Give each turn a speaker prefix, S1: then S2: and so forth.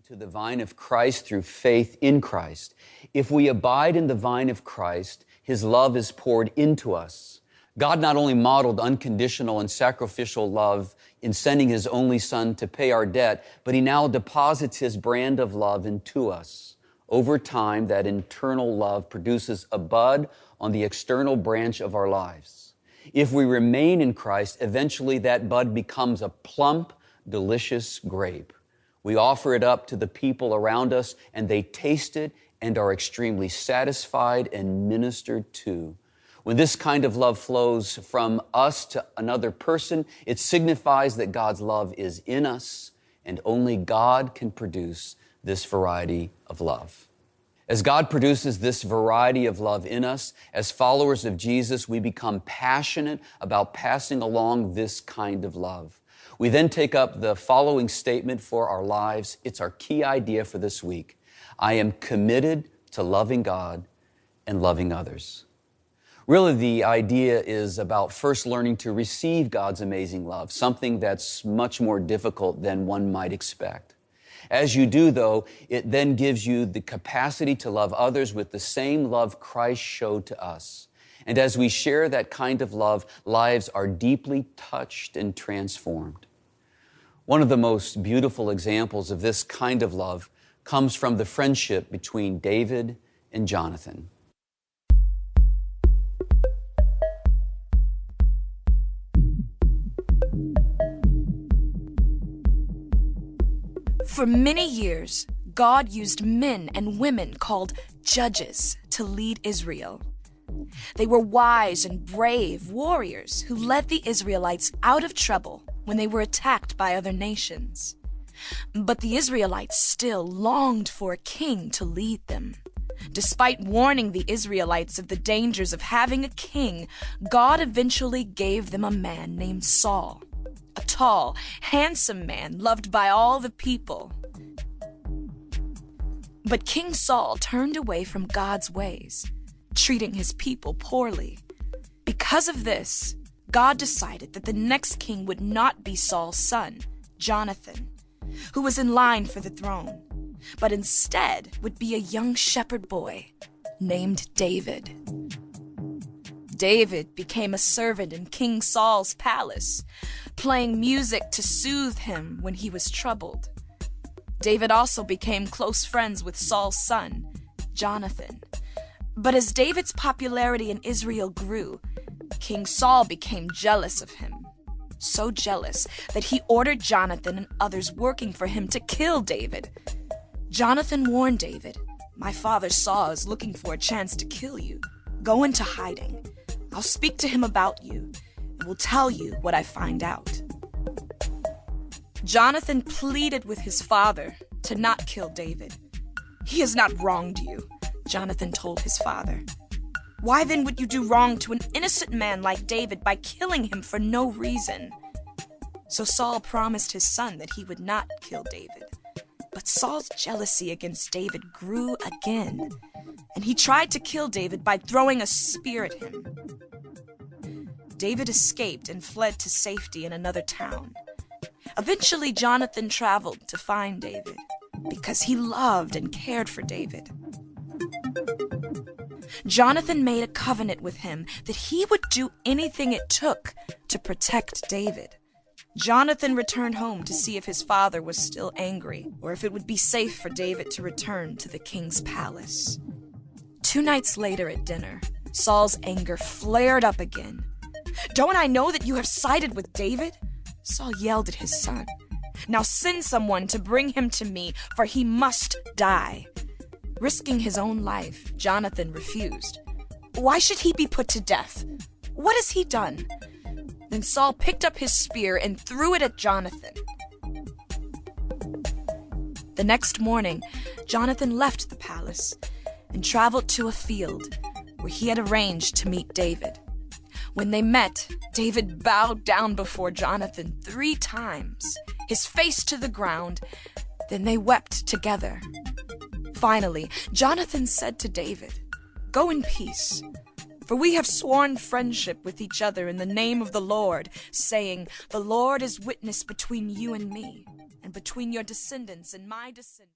S1: to the vine of Christ through faith in Christ. If we abide in the vine of Christ, His love is poured into us. God not only modeled unconditional and sacrificial love in sending His only Son to pay our debt, but He now deposits His brand of love into us. Over time, that internal love produces a bud on the external branch of our lives. If we remain in Christ, eventually that bud becomes a plump, delicious grape. We offer it up to the people around us, and they taste it and are extremely satisfied and ministered to. When this kind of love flows from us to another person, it signifies that God's love is in us, and only God can produce this variety of love. As God produces this variety of love in us, as followers of Jesus, we become passionate about passing along this kind of love. We then take up the following statement for our lives. It's our key idea for this week. I am committed to loving God and loving others. Really, the idea is about first learning to receive God's amazing love, something that's much more difficult than one might expect. As you do, though, it then gives you the capacity to love others with the same love Christ showed to us. And as we share that kind of love, lives are deeply touched and transformed. One of the most beautiful examples of this kind of love comes from the friendship between David and Jonathan.
S2: For many years, God used men and women called judges to lead Israel. They were wise and brave warriors who led the Israelites out of trouble when they were attacked by other nations. But the Israelites still longed for a king to lead them. Despite warning the Israelites of the dangers of having a king, God eventually gave them a man named Saul. A tall, handsome man loved by all the people. But King Saul turned away from God's ways, treating his people poorly. Because of this, God decided that the next king would not be Saul's son, Jonathan, who was in line for the throne, but instead would be a young shepherd boy named David. David became a servant in King Saul's palace, playing music to soothe him when he was troubled. David also became close friends with Saul's son, Jonathan. But as David's popularity in Israel grew, King Saul became jealous of him. So jealous that he ordered Jonathan and others working for him to kill David. Jonathan warned David, "My father Saul is looking for a chance to kill you. Go into hiding. I'll speak to him about you and will tell you what I find out." Jonathan pleaded with his father to not kill David. "He has not wronged you," Jonathan told his father. "Why then would you do wrong to an innocent man like David by killing him for no reason?" So Saul promised his son that he would not kill David. But Saul's jealousy against David grew again, and he tried to kill David by throwing a spear at him. David escaped and fled to safety in another town. Eventually, Jonathan traveled to find David because he loved and cared for David. Jonathan made a covenant with him that he would do anything it took to protect David. Jonathan returned home to see if his father was still angry or if it would be safe for David to return to the king's palace. 2 nights later at dinner, Saul's anger flared up again. "Don't I know that you have sided with David?" Saul yelled at his son. "Now send someone to bring him to me, for he must die." Risking his own life, Jonathan refused. "Why should he be put to death? What has he done?" Then Saul picked up his spear and threw it at Jonathan. The next morning, Jonathan left the palace and traveled to a field where he had arranged to meet David. When they met, David bowed down before Jonathan 3 times, his face to the ground. Then they wept together. Finally, Jonathan said to David, "Go in peace, for we have sworn friendship with each other in the name of the Lord, saying, 'The Lord is witness between you and me, and between your descendants and my descendants.'"